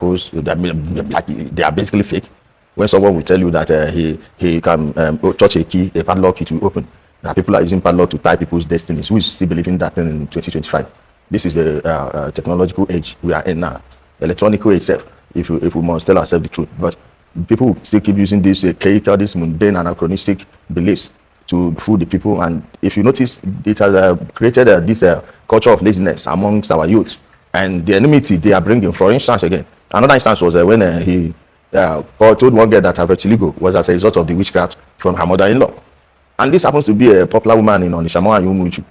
because like they are basically fake. When someone will tell you that he can touch a key, a padlock key to open, that people are using padlock to tie people's destinies. Who is still believing that in 2025? This is the technological age we are in now, electronical itself. If we must tell ourselves the truth, but people still keep using this archaic, this mundane, anachronistic beliefs to fool the people. And if you notice, it has created this culture of laziness amongst our youth, and the enmity they are bringing. For instance, again, another instance was when he told one girl that her vitiligo was as a result of the witchcraft from her mother-in-law. And this happens to be a popular woman in Onitsha and Umuchu.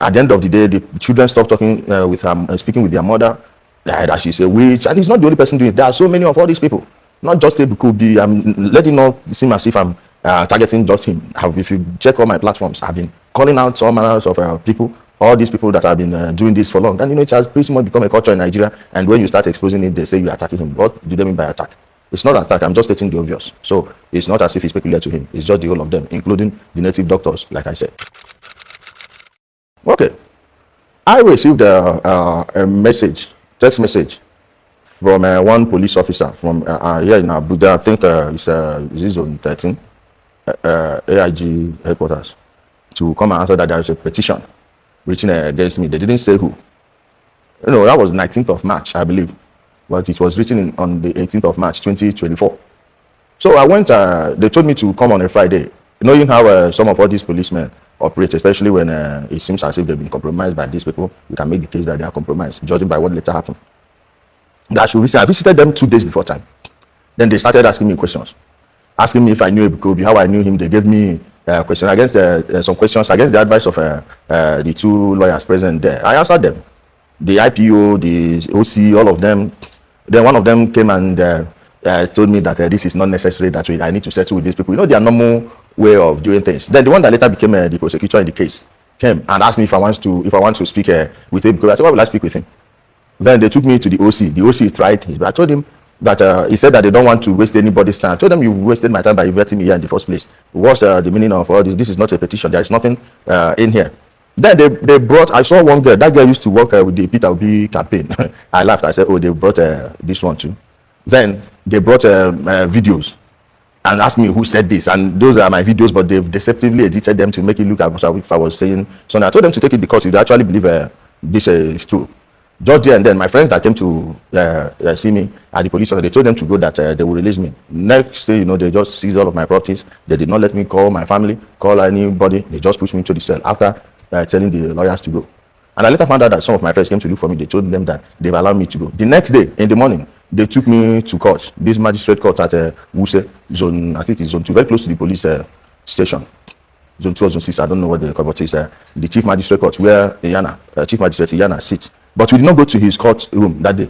At the end of the day, the children stopped talking with her, speaking with their mother, that she's a witch. And he's not the only person doing it. There are so many of all these people. Not just Ebukobi. I'm letting not seem as if I'm targeting just him. If you check all my platforms, I've been calling out all manners of people, all these people that have been doing this for long. And it has pretty much become a culture in Nigeria. And when you start exposing it, they say you're attacking him. What do they mean by attack? It's not attack. I'm just stating the obvious. So it's not as if it's peculiar to him. It's just the whole of them, including the native doctors, like I said. Okay. I received a message, text message, from one police officer from here in Abuja. I think it's zone 13, AIG headquarters, to come and answer that there is a petition written against me. They didn't say who. That was 19th of March, I believe. But it was written on the 18th of March, 2024. So I went, they told me to come on a Friday, knowing how some of all these policemen operate, especially when it seems as if they've been compromised by these people. You can make the case that they are compromised, judging by what later happened. I visited them 2 days before time. Then they started asking me questions, asking me if I knew Ebukobi, how I knew him. They gave me questions against some questions against the advice of the two lawyers present there. I answered them, the IPO, the OC, all of them. Then one of them came and told me that this is not necessary, that I need to settle with these people. Their normal way of doing things. Then the one that later became the prosecutor in the case came and asked me if I want to speak with him, because I said, why will I speak with him? Then they took me to the OC. The OC tried his, but I told him that he said that they don't want to waste anybody's time. I told them, you've wasted my time by inviting me here in the first place. What's the meaning of all this? This is not a petition. There is nothing in here. Then they brought, I saw one girl, that girl used to work with the Peter Obi campaign. I laughed. I said, oh, they brought this one too. Then they brought videos and asked me who said this. And those are my videos, but they've deceptively edited them to make it look as if I was saying something. I told them to take it because they actually believe this is true. Just there and then, my friends that came to see me at the police station, they told them to go, that they will release me. Next day, they just seized all of my properties. They did not let me call my family, call anybody. They just pushed me to the cell after telling the lawyers to go. And I later found out that some of my friends came to look for me. They told them that they've allowed me to go. The next day, in the morning, they took me to court, this magistrate court at Wuse, zone, I think it's zone 2, very close to the police station. Zone 2 or zone 6, I don't know what they call, but it's the chief magistrate court where Chief Magistrate Iyana sits. But we did not go to his court room that day.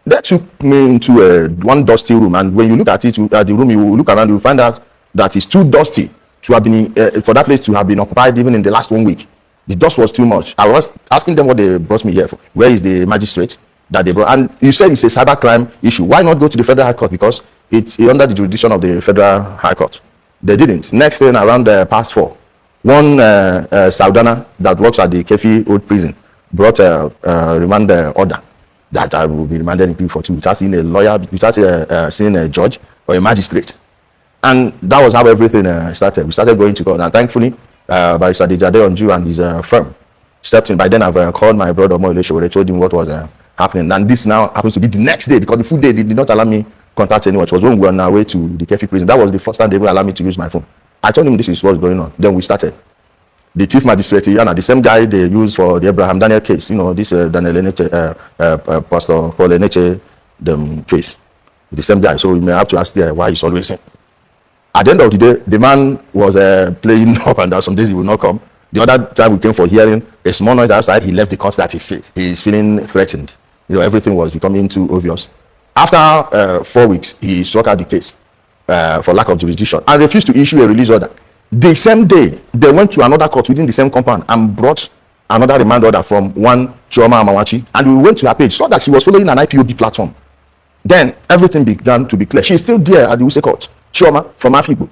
They took me into one dusty room, and when you look at it, at the room, you look around, you find out that it's too dusty to have been, for that place to have been occupied even in the last 1 week. The dust was too much. I was asking them what they brought me here for. Where is the magistrate that they brought? And you said it's a cybercrime issue. Why not go to the Federal High Court? Because it's under the jurisdiction of the Federal High Court. They didn't. Next thing, around past 4, one Saudana that works at the Kefi Old Prison brought a remand order that I will be remanded in P42 without seeing a lawyer, without seeing a judge or a magistrate. And that was how everything started. We started going to court, and thankfully, Barrister Ijele and his firm stepped in. By then, I've called my brother Ijele. I told him what was happening, and this now happens to be the next day, because the full day they did not allow me contact anyone. It was when we were on our way to the Kefi prison. That was the first time they would allow me to use my phone. I told him this is what's going on. Then we started. The chief magistrate, the same guy they used for the Abraham Daniel case, this Daniel Eneche, Pastor Paul Eneche, the case. The same guy. So you may have to ask there why he's always in. At the end of the day, the man was playing up and down. Some days he would not come. The other time we came for hearing, a small noise outside, he left the court that he is feeling threatened. Everything was becoming too obvious. After 4 weeks, he struck out the case for lack of jurisdiction and refused to issue a release order. The same day, they went to another court within the same compound and brought another remand order from one Chioma Amawachi, and we went to her page, saw that she was following an IPOB platform. Then everything began to be clear. She's still there at the Wuse court, Chioma from Afikpo,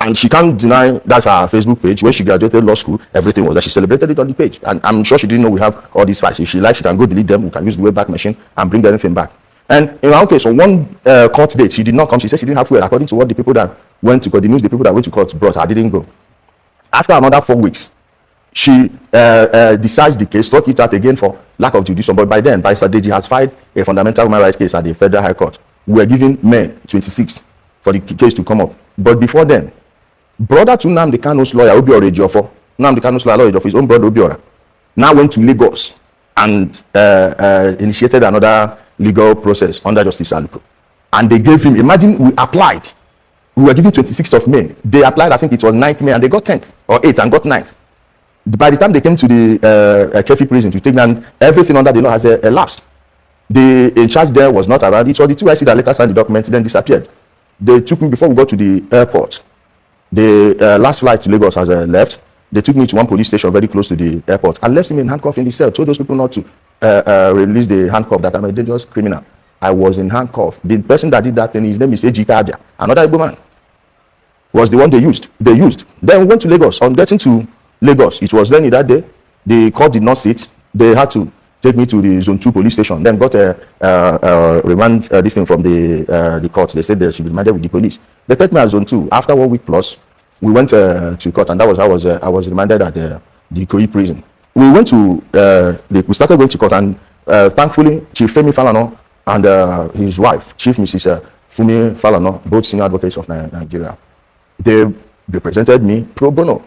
and she can't deny that's her Facebook page. When she graduated law school, everything was that she celebrated it on the page, and I'm sure she didn't know we have all these files. If she likes, she can go delete them. We can use the Wayback Machine and bring anything back. And in our case, on one court date, she did not come. She said she didn't have fuel, according to what the people that went to court, the news the people that went to court brought. I didn't go. After another 4 weeks, she discharged the case, struck it out again for lack of jurisdiction. But by then, by Saturday, she has filed a fundamental human rights case at the Federal High Court. We were given May 26th for the case to come up. But before then, brother to Nnamdi Kanu's lawyer, Obiora Ejiofor, Nnamdi Kanu's lawyer, his own brother Obiora, now went to Lagos and initiated another legal process under Justice Aluko. And they gave him, imagine we applied. We were given 26th of May. They applied, I think it was 9th May, and they got 10th or 8th and got 9th. By the time they came to the Kefi prison to take down, everything under the law has elapsed. The in charge there was not around. It was the 2IC that later signed the document, then disappeared. They took me, before we got to the airport, the last flight to Lagos has left. They took me to one police station very close to the airport and left me in handcuff in the cell. Told those people not to release the handcuff, that I'm a dangerous criminal. I was in handcuff. The person that did that thing, his name is Ejike Abia, another Igbo man, was the one they used. Then we went to Lagos. On getting to Lagos, it was rainy that day. The court did not sit. They had to take me to the Zone 2 police station. Then got a remand this thing from the court. They said they should be remanded with the police. They took me at Zone 2. After 1 week plus, we went to court, and that was how I was remanded at the Ikoyi prison. We went to we started going to court, and thankfully Chief Femi Falana and his wife, Chief Mrs. Fumi Falana, both senior advocates of Nigeria, they represented me pro bono.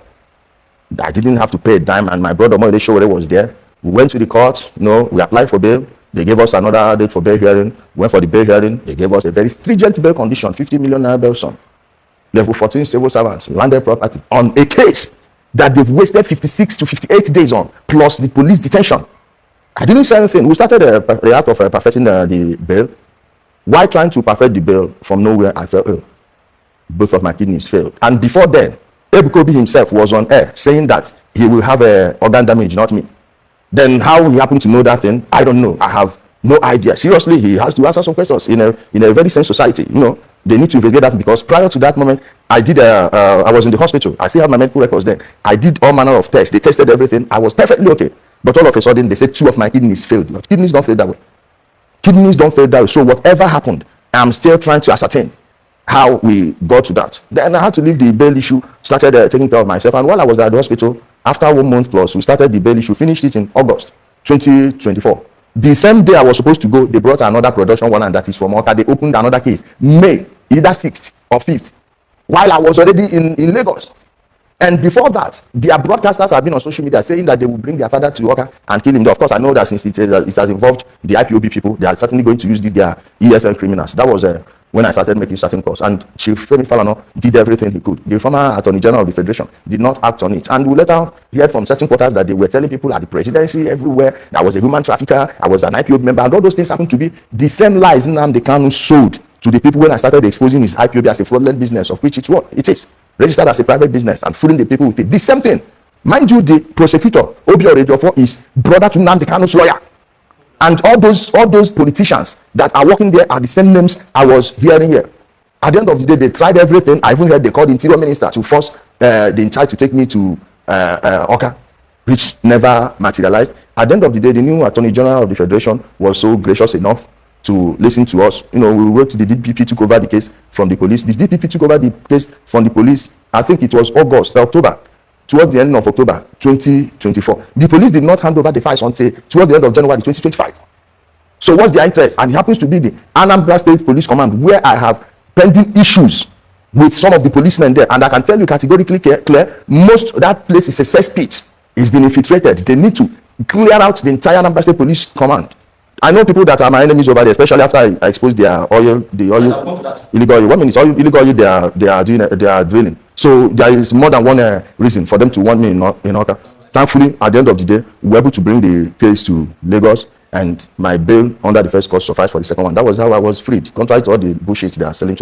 I didn't have to pay a dime, and my brother Moide Showore was there. We went to the court, we applied for bail. They gave us another date for bail hearing. We went for the bail hearing. They gave us a very stringent bail condition, 50 million naira bail sum. Level 14 civil servants, landed property on a case that they've wasted 56 to 58 days on, plus the police detention. I didn't say anything. We started the act of perfecting the bail. While trying to perfect the bail, from nowhere I fell ill. Both of my kidneys failed. And before then, Ebukobi himself was on air saying that he will have organ damage, not me. Then how he happened to know that thing, I don't know. I have no idea. Seriously, he has to answer some questions in a very sane society. They need to investigate that, because prior to that moment, I was in the hospital. I still have my medical records then. I did all manner of tests. They tested everything. I was perfectly okay. But all of a sudden, they said 2 of my kidneys failed. But kidneys don't fail that way. Kidneys don't fail that way. So whatever happened, I'm still trying to ascertain how we got to that. Then I had to leave the bail issue, started taking care of myself. And while I was at the hospital, after 1 month plus, we started the bail issue, finished it in August 2024. The same day I was supposed to go, they brought another production one, and that is from Oka. They opened another case, May, either 6th or 5th, while I was already in Lagos. And before that, their broadcasters have been on social media saying that they will bring their father to Oka and kill him. Of course, I know that since it has involved the IPOB people, they are certainly going to use their ESN criminals. That was when I started making certain calls. And Chief Femi Falana did everything he could. The former Attorney General of the Federation did not act on it. And we later heard from certain quarters that they were telling people at the presidency, everywhere, that I was a human trafficker, I was an IPOB member, and all those things happened to be the same lies Nnamdi Kanu sold to the people when I started exposing his IPOB as a fraudulent business, of which it is. Registered as a private business and fooling the people with it. The same thing. Mind you, the prosecutor, Obiora Ejiofor, is brother to Nnamdi Kanu's lawyer. And all those politicians that are working there are the same names I was hearing here. At the end of the day, they tried everything. I even heard they called the interior minister to force the in charge to take me to Oka, which never materialized. At the end of the day, the new Attorney General of the Federation was so gracious enough to listen to us. We wrote to the DPP, took over the case from the police. The DPP took over the case from the police, I think it was October, towards the end of October 2024. The police did not hand over the files until towards the end of January 2025. So what's their interest? And it happens to be the Anambra State Police Command, where I have pending issues with some of the policemen there. And I can tell you categorically clear, most of that place is a cesspit. It's been infiltrated. They need to clear out the entire Anambra State Police Command. I know people that are my enemies over there, especially after I exposed their illegal oil. 1 minute, illegal oil they are drilling. So there is more than one reason for them to want me in Oka. Thankfully, at the end of the day, we were able to bring the case to Lagos, and my bail under the first court sufficed for the second one. That was how I was freed, contrary to all the bullshit they are selling to